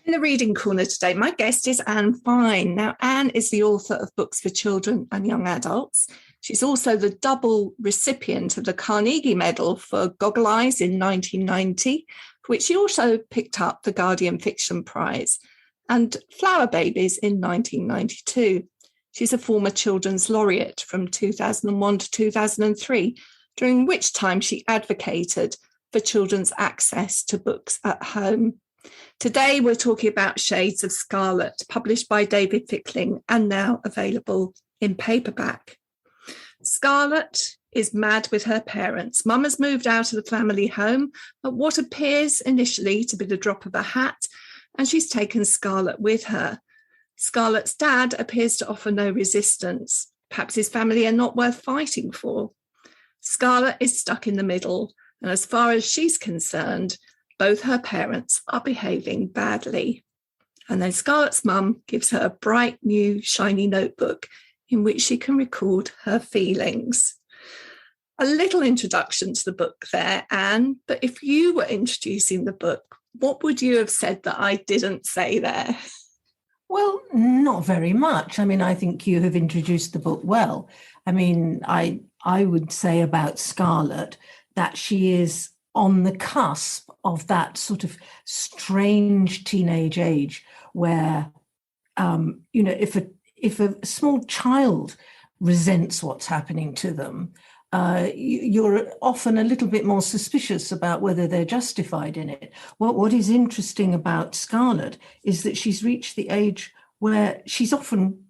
In the reading corner today, my guest is Anne Fine. Now, Anne is the author of books for children and young adults. She's also the double recipient of the Carnegie Medal for Goggle Eyes in 1990, for which she also picked up the Guardian Fiction Prize, and Flower Babies in 1992. She's a former Children's Laureate from 2001 to 2003, during which time she advocated for children's access to books at home. Today, we're talking about Shades of Scarlet, published by David Fickling and now available in paperback. Scarlet is mad with her parents. Mum has moved out of the family home at what appears initially to be the drop of a hat, and she's taken Scarlet with her. Scarlet's dad appears to offer no resistance. Perhaps his family are not worth fighting for. Scarlet is stuck in the middle, and as far as she's concerned, both her parents are behaving badly. And then Scarlett's mum gives her a bright, new, shiny notebook in which she can record her feelings. A little introduction to the book there, Anne, but if you were introducing the book, what would you have said that I didn't say there? Well, not very much. I mean, I think you have introduced the book well. I mean, I would say about Scarlet that she is on the cusp of that sort of strange teenage age where, if a small child resents what's happening to them, you're often a little bit more suspicious about whether they're justified in it. What is interesting about Scarlet is that she's reached the age where she's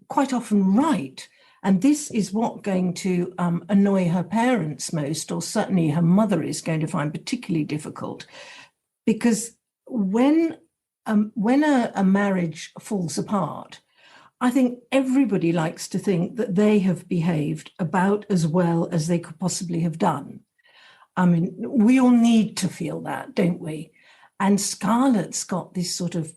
quite often right. And this is what going to annoy her parents most, or certainly her mother is going to find particularly difficult, because when a marriage falls apart, I think everybody likes to think that they have behaved about as well as they could possibly have done. I mean, we all need to feel that, don't we? And Scarlett's got this sort of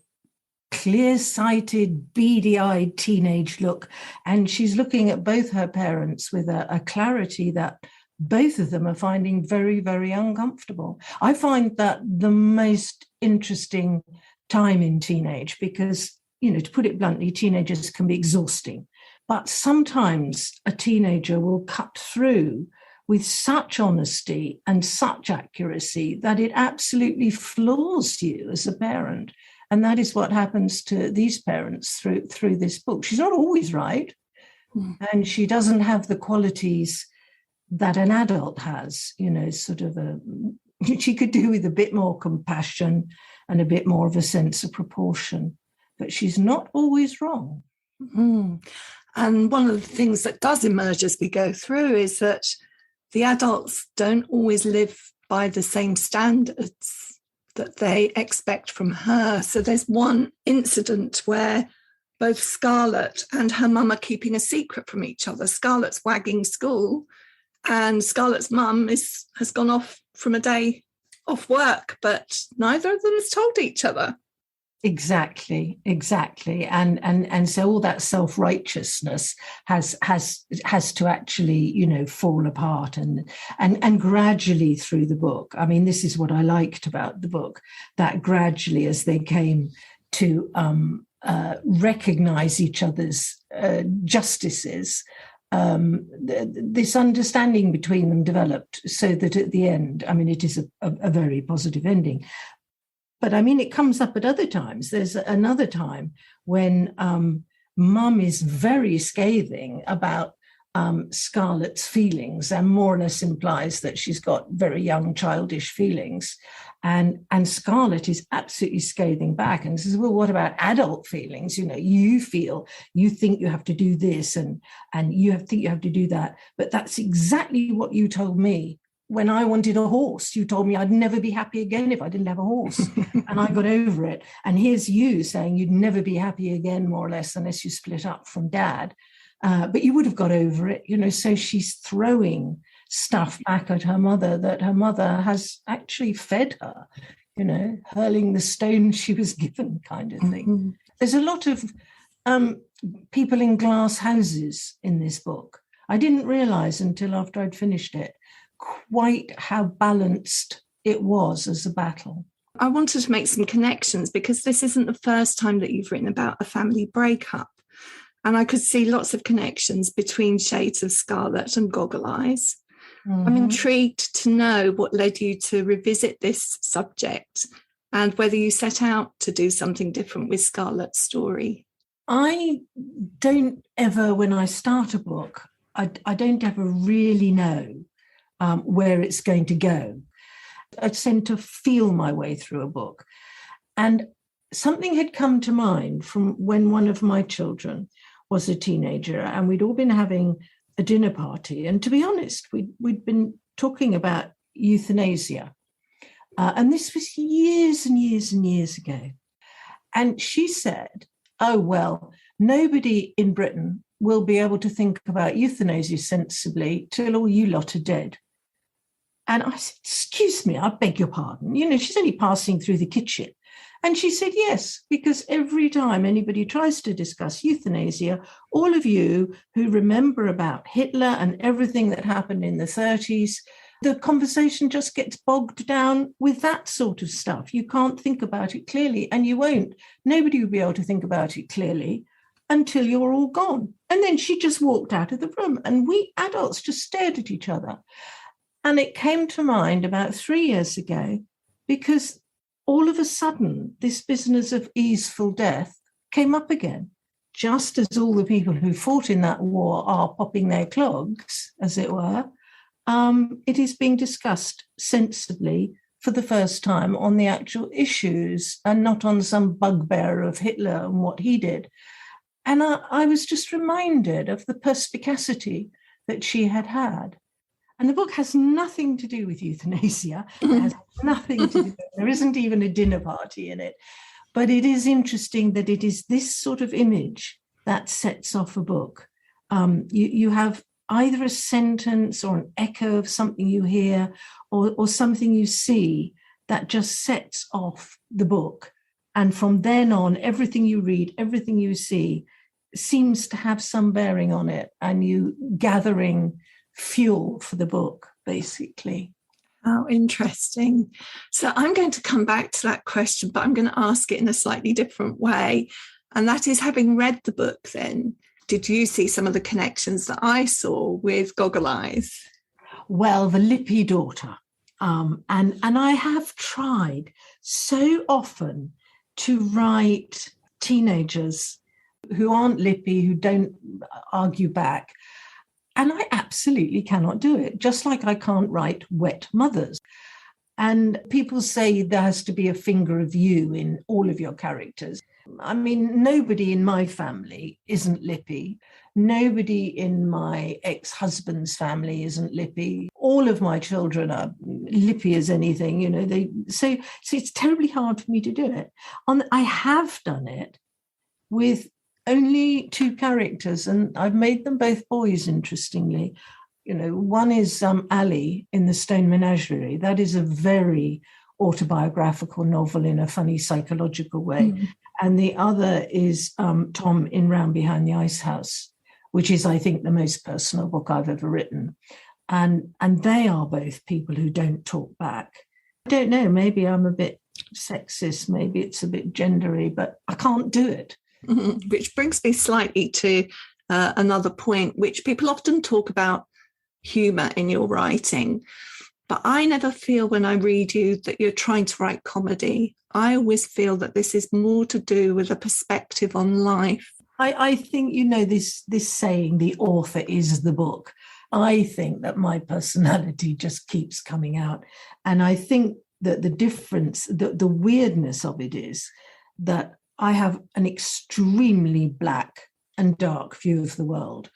clear-sighted, beady-eyed teenage look, and she's looking at both her parents with a clarity that both of them are finding very, very uncomfortable. I find that the most interesting time in teenage because, to put it bluntly, teenagers can be exhausting. But sometimes a teenager will cut through with such honesty and such accuracy that it absolutely floors you as a parent. And that is what happens to these parents through this book. She's not always right, and she doesn't have the qualities that an adult has, she could do with a bit more compassion and a bit more of a sense of proportion, but she's not always wrong. Mm. And one of the things that does emerge as we go through is that the adults don't always live by the same standards that they expect from her. So there's one incident where both Scarlet and her mum are keeping a secret from each other. Scarlet's wagging school, and Scarlet's mum has gone off from a day off work, but neither of them has told each other. Exactly. And so all that self-righteousness has to actually, fall apart and gradually through the book. I mean, this is what I liked about the book, that gradually as they came to recognize each other's justices, this understanding between them developed so that at the end, I mean, it is a very positive ending. But I mean, it comes up at other times. There's another time when Mum is very scathing about Scarlett's feelings and more or less implies that she's got very young, childish feelings. And Scarlett is absolutely scathing back and says, well, what about adult feelings? You think you have to do this and think you have to do that. But that's exactly what you told me. When I wanted a horse, you told me I'd never be happy again if I didn't have a horse. And I got over it. And here's you saying you'd never be happy again, more or less, unless you split up from Dad. But you would have got over it, So she's throwing stuff back at her mother that her mother has actually fed her, hurling the stone she was given kind of thing. Mm-hmm. There's a lot of people in glass houses in this book. I didn't realize until after I'd finished it quite how balanced it was as a battle. I wanted to make some connections because this isn't the first time that you've written about a family breakup. And I could see lots of connections between Shades of Scarlet and Goggle Eyes. Mm-hmm. I'm intrigued to know what led you to revisit this subject and whether you set out to do something different with Scarlet's story. I don't ever, when I start a book, I don't ever really know where it's going to go. I tend to feel my way through a book. And something had come to mind from when one of my children was a teenager, and we'd all been having a dinner party. And to be honest, we'd been talking about euthanasia. And this was years and years and years ago. And she said, oh, well, nobody in Britain will be able to think about euthanasia sensibly till all you lot are dead. And I said, excuse me, I beg your pardon. You know, she's only passing through the kitchen. And she said, yes, because every time anybody tries to discuss euthanasia, all of you who remember about Hitler and everything that happened in the 30s, the conversation just gets bogged down with that sort of stuff. You can't think about it clearly, and you won't. Nobody will be able to think about it clearly until you're all gone. And then she just walked out of the room, and we adults just stared at each other. And it came to mind about 3 years ago because all of a sudden this business of easeful death came up again, just as all the people who fought in that war are popping their clogs, as it were. It is being discussed sensibly for the first time on the actual issues and not on some bugbear of Hitler and what he did. And I was just reminded of the perspicacity that she had had. And the book has nothing to do with euthanasia. It has nothing to do with it. There isn't even a dinner party in it. But it is interesting that it is this sort of image that sets off a book. You have either a sentence or an echo of something you hear or something you see that just sets off the book. And from then on, everything you read, everything you see seems to have some bearing on it, and you gathering fuel for the book, basically. How interesting. So I'm going to come back to that question, but I'm going to ask it in a slightly different way. And that is, having read the book then, did you see some of the connections that I saw with Goggle Eyes? Well, the lippy daughter. And I have tried so often to write teenagers who aren't lippy, who don't argue back. And I absolutely cannot do it, just like I can't write wet mothers. And people say there has to be a finger of you in all of your characters. I mean, nobody in my family isn't lippy. Nobody in my ex-husband's family isn't lippy. All of my children are lippy as anything, you know. So it's terribly hard for me to do it. I have done it with only 2 characters, and I've made them both boys, interestingly. You know, one is Ali in The Stone Menagerie. That is a very autobiographical novel in a funny psychological way. Mm. And the other is Tom in Round Behind the Ice House, which is, I think, the most personal book I've ever written. And they are both people who don't talk back. I don't know, maybe I'm a bit sexist, maybe it's a bit gendery, but I can't do it. Mm-hmm. Which brings me slightly to another point, which people often talk about humour in your writing. But I never feel when I read you that you're trying to write comedy. I always feel that this is more to do with a perspective on life. I think, you know, this saying, the author is the book. I think that my personality just keeps coming out. And I think that the difference, the weirdness of it is that I have an extremely black and dark view of the world.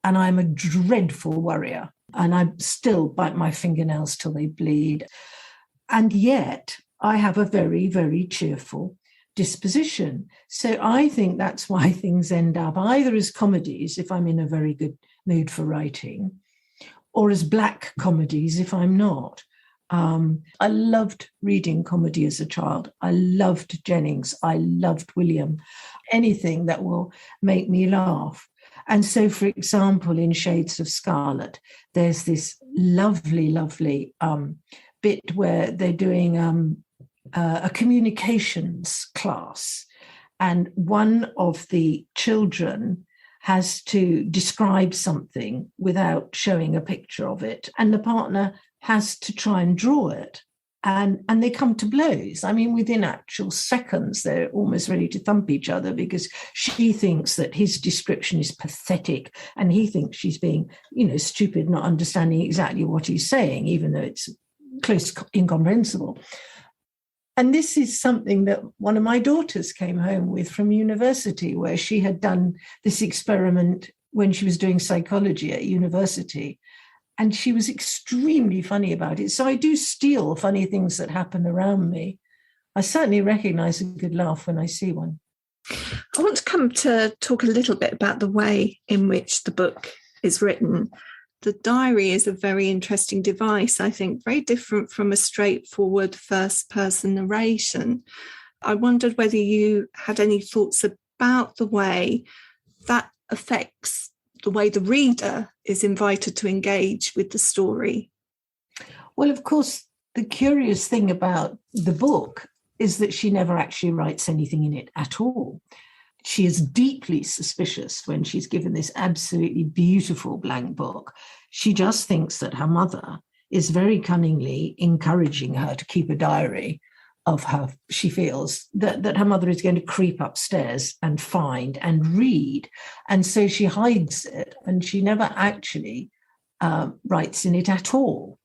And I'm a dreadful worrier. And I still bite my fingernails till they bleed. And yet I have a very, very cheerful disposition. So I think that's why things end up either as comedies, if I'm in a very good mood for writing, or as black comedies if I'm not. I loved reading comedy as a child. I loved Jennings. I loved William. Anything that will make me laugh. And so, for example, in Shades of Scarlet, there's this lovely, lovely bit where they're doing a communications class, and one of the children has to describe something without showing a picture of it, and the partner has to try and draw it. And they come to blows. I mean, within actual seconds, they're almost ready to thump each other because she thinks that his description is pathetic and he thinks she's being, stupid, not understanding exactly what he's saying, even though it's close incomprehensible. And this is something that one of my daughters came home with from university, where she had done this experiment when she was doing psychology at university. And she was extremely funny about it. So I do steal funny things that happen around me. I certainly recognize a good laugh when I see one. I want to come to talk a little bit about the way in which the book is written. The diary is a very interesting device, I think, very different from a straightforward first-person narration. I wondered whether you had any thoughts about the way that affects the way the reader is invited to engage with the story. Well, of course, the curious thing about the book is that she never actually writes anything in it at all. She is deeply suspicious when she's given this absolutely beautiful blank book. She just thinks that her mother is very cunningly encouraging her to keep a diary of her. She feels that her mother is going to creep upstairs and find and read. And so she hides it, and she never actually writes in it at all.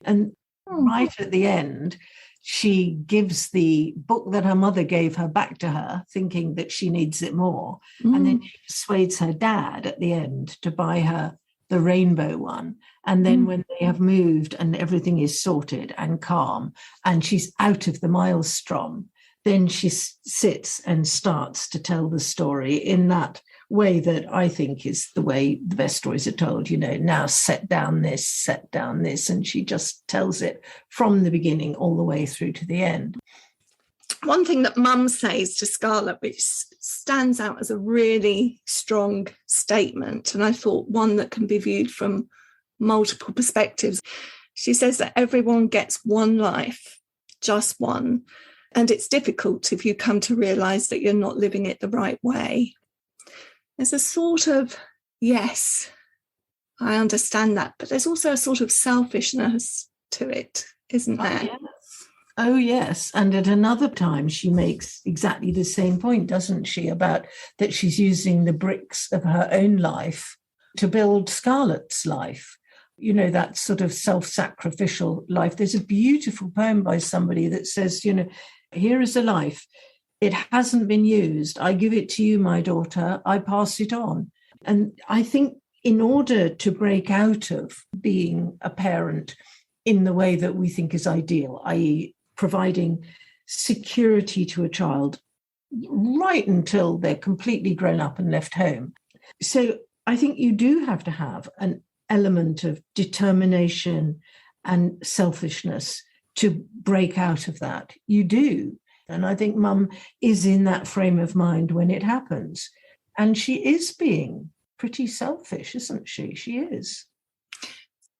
And right at the end, she gives the book that her mother gave her back to her, thinking that she needs it more. And then she persuades her dad at the end to buy her the rainbow one. And then when they have moved and everything is sorted and calm and she's out of the maelstrom, then she sits and starts to tell the story in that way that I think is the way the best stories are told, now set down this. And she just tells it from the beginning all the way through to the end. One thing that Mum says to Scarlet, which stands out as a really strong statement, and I thought one that can be viewed from multiple perspectives. She says that everyone gets one life, just one, and it's difficult if you come to realise that you're not living it the right way. There's a sort of, yes, I understand that, but there's also a sort of selfishness to it, isn't there? Yes. Oh, yes. And at another time, she makes exactly the same point, doesn't she, about that she's using the bricks of her own life to build Scarlet's life. That sort of self-sacrificial life. There's a beautiful poem by somebody that says, here is a life. It hasn't been used. I give it to you, my daughter. I pass it on. And I think in order to break out of being a parent in the way that we think is ideal, i.e. providing security to a child right until they're completely grown up and left home. So I think you do have to have an element of determination and selfishness to break out of that. You do. And I think Mum is in that frame of mind when it happens. And she is being pretty selfish, isn't she? She is.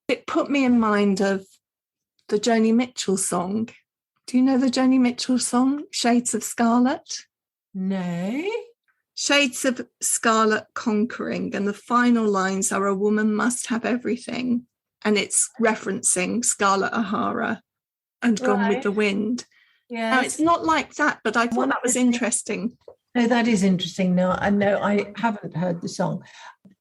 It put me in mind of the Joni Mitchell song. Do you know the Joni Mitchell song, Shades of Scarlet? No. Shades of Scarlet conquering, and the final lines are "a woman must have everything," and it's referencing Scarlett O'Hara and Gone with the Wind. Yeah, now it's not like that, but I thought that was interesting. No, that is interesting. No, I haven't heard the song.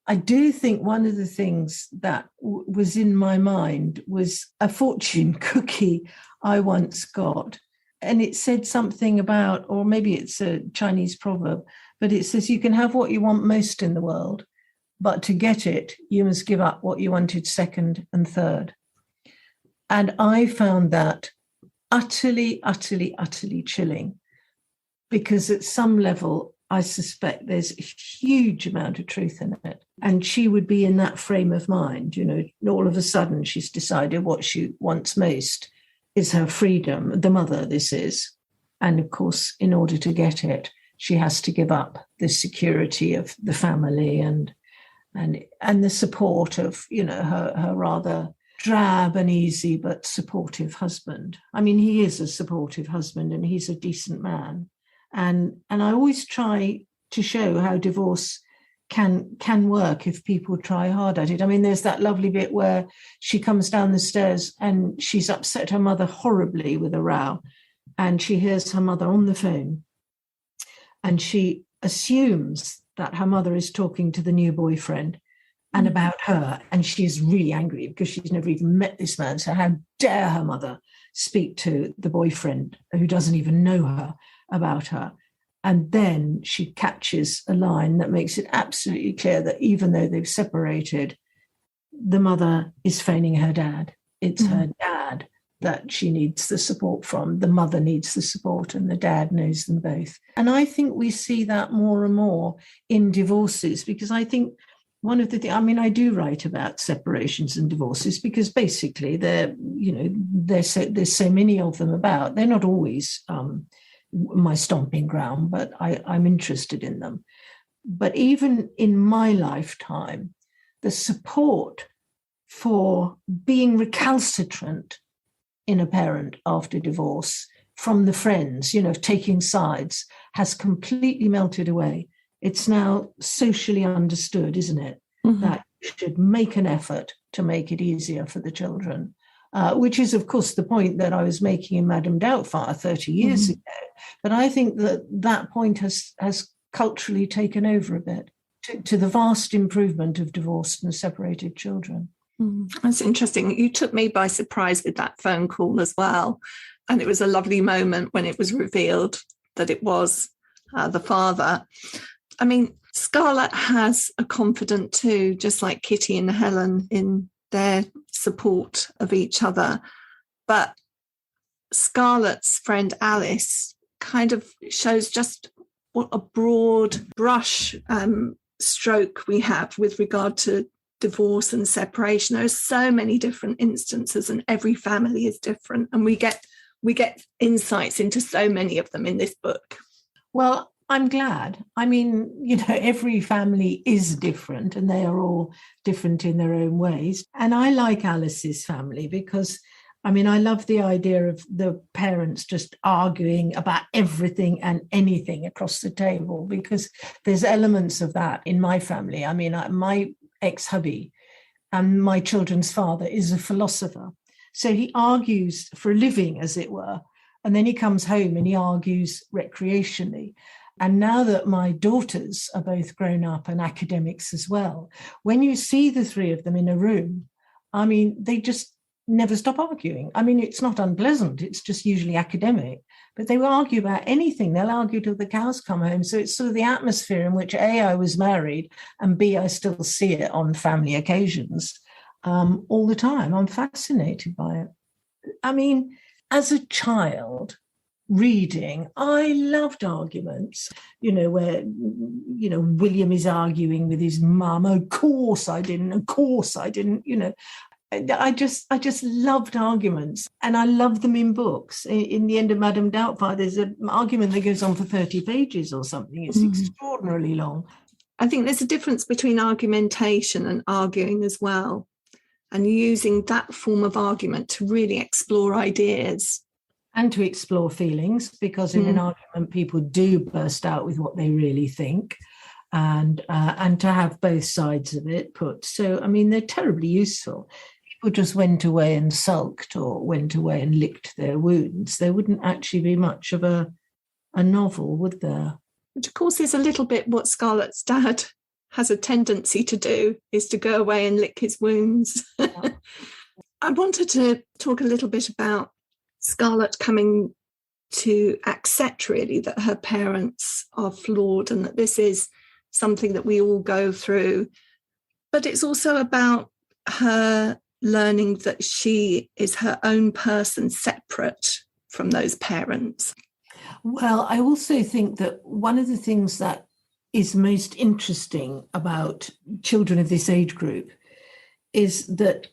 I do think one of the things that was in my mind was a fortune cookie I once got, and it said something about, or maybe it's a Chinese proverb, but it says you can have what you want most in the world, but to get it, you must give up what you wanted second and third. And I found that utterly, utterly, utterly chilling, because at some level, I suspect there's a huge amount of truth in it. And she would be in that frame of mind, all of a sudden she's decided what she wants most is her freedom, the mother this is. And of course, in order to get it, she has to give up the security of the family and the support of, her rather drab and easy but supportive husband. I mean, he is a supportive husband and he's a decent man. And I always try to show how divorce can work if people try hard at it. I mean, there's that lovely bit where she comes down the stairs and she's upset her mother horribly with a row, and she hears her mother on the phone, and she assumes that her mother is talking to the new boyfriend and about her, and she's really angry because she's never even met this man. So how dare her mother speak to the boyfriend who doesn't even know her about her? And then she catches a line that makes it absolutely clear that even though they've separated, the mother is phoning her dad. It's her dad that she needs the support from. The mother needs the support and the dad knows them both. And I think we see that more and more in divorces, because I think one of the things, I mean, I do write about separations and divorces because basically there's so many of them about. They're not always my stomping ground, but I'm interested in them. But even in my lifetime, the support for being recalcitrant in a parent after divorce from the friends, taking sides, has completely melted away. It's now socially understood, isn't it, that you should make an effort to make it easier for the children, which is, of course, the point that I was making in Madame Doubtfire 30 years ago. But I think that point has culturally taken over a bit to the vast improvement of divorced and separated children. That's interesting. You took me by surprise with that phone call as well. And it was a lovely moment when it was revealed that it was the father. I mean, Scarlet has a confidant too, just like Kitty and Helen in their support of each other. But Scarlet's friend Alice kind of shows just what a broad brush stroke we have with regard to divorce and separation. There are so many different instances and every family is different. And we get insights into so many of them in this book. Well, I'm glad. I mean, every family is different and they are all different in their own ways. And I like Alice's family because, I mean, I love the idea of the parents just arguing about everything and anything across the table, because there's elements of that in my family. I mean, my ex-hubby and my children's father is a philosopher. So he argues for a living, as it were. And then he comes home and he argues recreationally. And now that my daughters are both grown up and academics as well, when you see the three of them in a room, I mean, they just never stop arguing. I mean, it's not unpleasant. It's just usually academic. But they will argue about anything. They'll argue till the cows come home. So it's sort of the atmosphere in which A, I was married, and B, I still see it on family occasions all the time. I'm fascinated by it. I mean, as a child, reading, I loved arguments, where, William is arguing with his mum. Of course I didn't. I just loved arguments, and I love them in books. In the end of Madame Doubtfire, there's an argument that goes on for 30 pages or something. It's extraordinarily long. I think there's a difference between argumentation and arguing as well, and using that form of argument to really explore ideas. And to explore feelings, because in an argument, people do burst out with what they really think, and to have both sides of it put. So, I mean, they're terribly useful. People just went away and sulked or went away and licked their wounds. There wouldn't actually be much of a novel, would there? Which, of course, is a little bit what Scarlet's dad has a tendency to do, is to go away and lick his wounds. Yeah. I wanted to talk a little bit about Scarlet coming to accept, really, that her parents are flawed and that this is something that we all go through. But it's also about her learning that she is her own person, separate from those parents. Well, I also think that one of the things that is most interesting about children of this age group is that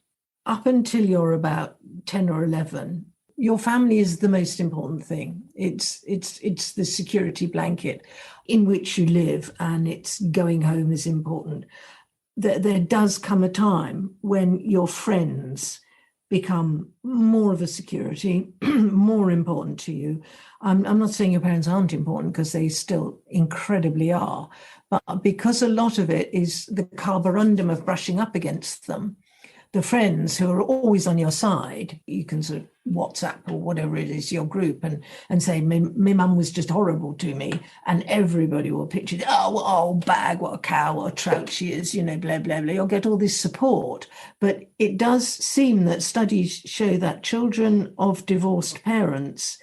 up until you're about 10 or 11, your family is the most important thing. It's the security blanket in which you live, and it's going home is important. There does come a time when your friends become more of a security, more important to you. I'm not saying your parents aren't important, because they still incredibly are, but because a lot of it is the carborundum of brushing up against them, the friends who are always on your side, you can sort of WhatsApp or whatever it is, your group, and say, my mum was just horrible to me. And everybody will picture, oh, bag, what a cow, what a trout she is, blah, blah, blah. You'll get all this support. But it does seem that studies show that children of divorced parents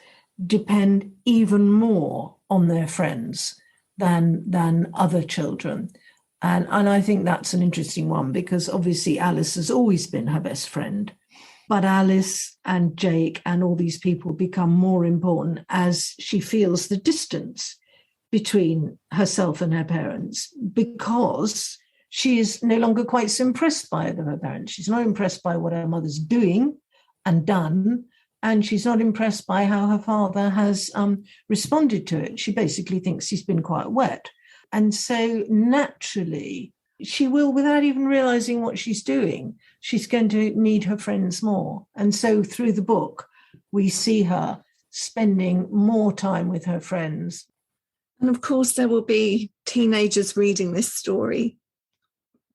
depend even more on their friends than other children. And I think that's an interesting one, because obviously Alice has always been her best friend. But Alice and Jake and all these people become more important as she feels the distance between herself and her parents, because she is no longer quite so impressed by either of her parents. She's not impressed by what her mother's doing and done, and she's not impressed by how her father has responded to it. She basically thinks he's been quite wet. And so naturally, she will, without even realizing what she's doing, she's going to need her friends more. And so through the book, we see her spending more time with her friends. And of course, there will be teenagers reading this story,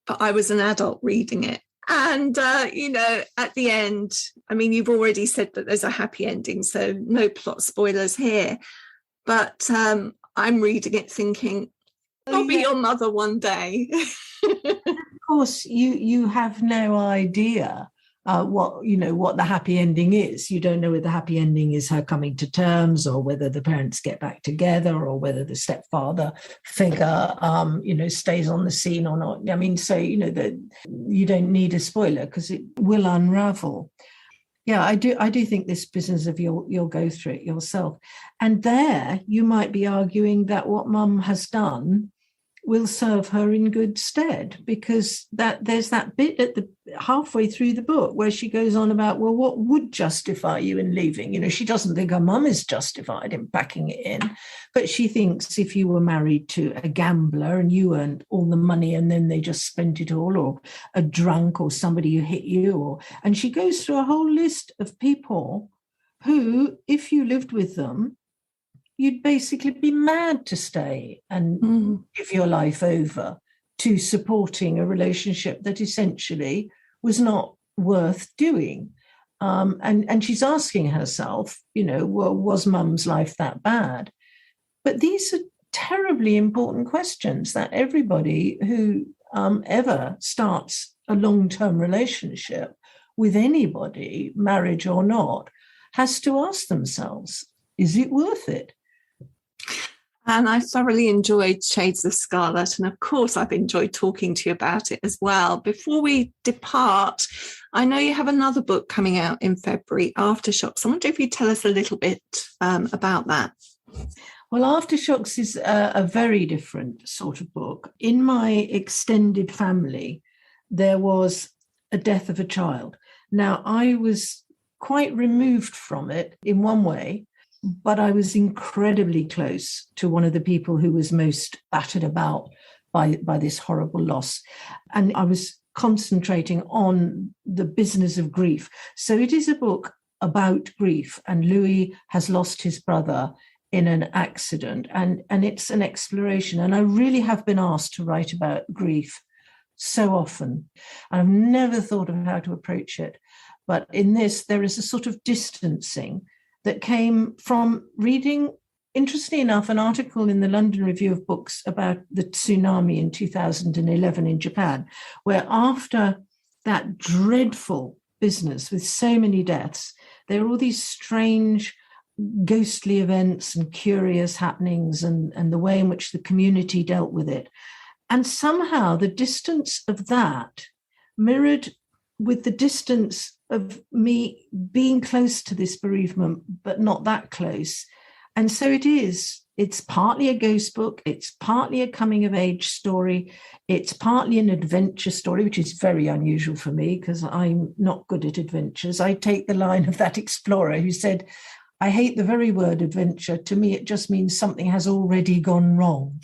but I was an adult reading it. And, at the end, I mean, you've already said that there's a happy ending, so no plot spoilers here. But I'm reading it thinking, I'll be your mother one day. Of course, you have no idea what the happy ending is. You don't know whether the happy ending is her coming to terms, or whether the parents get back together, or whether the stepfather figure stays on the scene or not. I mean, so that you don't need a spoiler, because it will unravel. Yeah, I do think this business of you'll go through it yourself. And there you might be arguing that what mum has done will serve her in good stead, because there's that bit at the halfway through the book where she goes on about, well, what would justify you in leaving? She doesn't think her mum is justified in packing it in, but she thinks if you were married to a gambler and you earned all the money and then they just spent it all, or a drunk, or somebody who hit you, and she goes through a whole list of people who, if you lived with them, you'd basically be mad to stay and give your life over to supporting a relationship that essentially was not worth doing. And she's asking herself, well, was mum's life that bad? But these are terribly important questions that everybody who ever starts a long-term relationship with anybody, marriage or not, has to ask themselves, is it worth it? And I thoroughly enjoyed Shades of Scarlet. And of course, I've enjoyed talking to you about it as well. Before we depart, I know you have another book coming out in February, Aftershocks. I wonder if you'd tell us a little bit about that. Well, Aftershocks is a very different sort of book. In my extended family, there was a death of a child. Now, I was quite removed from it in one way, but I was incredibly close to one of the people who was most battered about by this horrible loss. And I was concentrating on the business of grief. So it is a book about grief, and Louis has lost his brother in an accident, and it's an exploration. And I really have been asked to write about grief so often. I've never thought of how to approach it. But in this, there is a sort of distancing that came from reading, interestingly enough, an article in the London Review of Books about the tsunami in 2011 in Japan, where after that dreadful business with so many deaths, there were all these strange ghostly events and curious happenings, and the way in which the community dealt with it. And somehow the distance of that mirrored with the distance of me being close to this bereavement, but not that close. And so it's partly a ghost book, it's partly a coming of age story, it's partly an adventure story, which is very unusual for me because I'm not good at adventures. I take the line of that explorer who said, I hate the very word adventure. To me, it just means something has already gone wrong.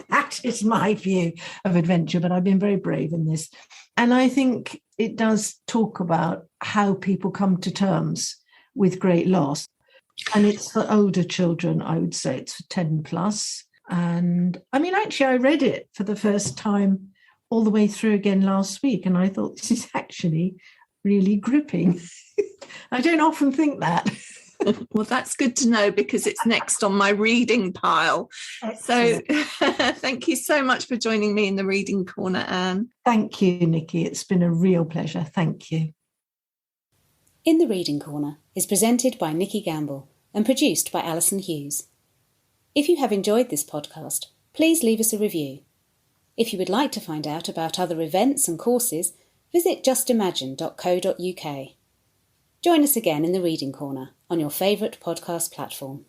That is my view of adventure, but I've been very brave in this. And I think it does talk about how people come to terms with great loss. And it's for older children, I would say it's for 10 plus. And I mean, actually, I read it for the first time all the way through again last week, and I thought this is actually really gripping. I don't often think that. Well, that's good to know, because it's next on my reading pile. Excellent. So thank you so much for joining me in the Reading Corner, Anne. Thank you, Nikki. It's been a real pleasure. Thank you. In the Reading Corner is presented by Nikki Gamble and produced by Alison Hughes. If you have enjoyed this podcast, please leave us a review. If you would like to find out about other events and courses, visit justimagine.co.uk. Join us again in the Reading Corner on your favourite podcast platform.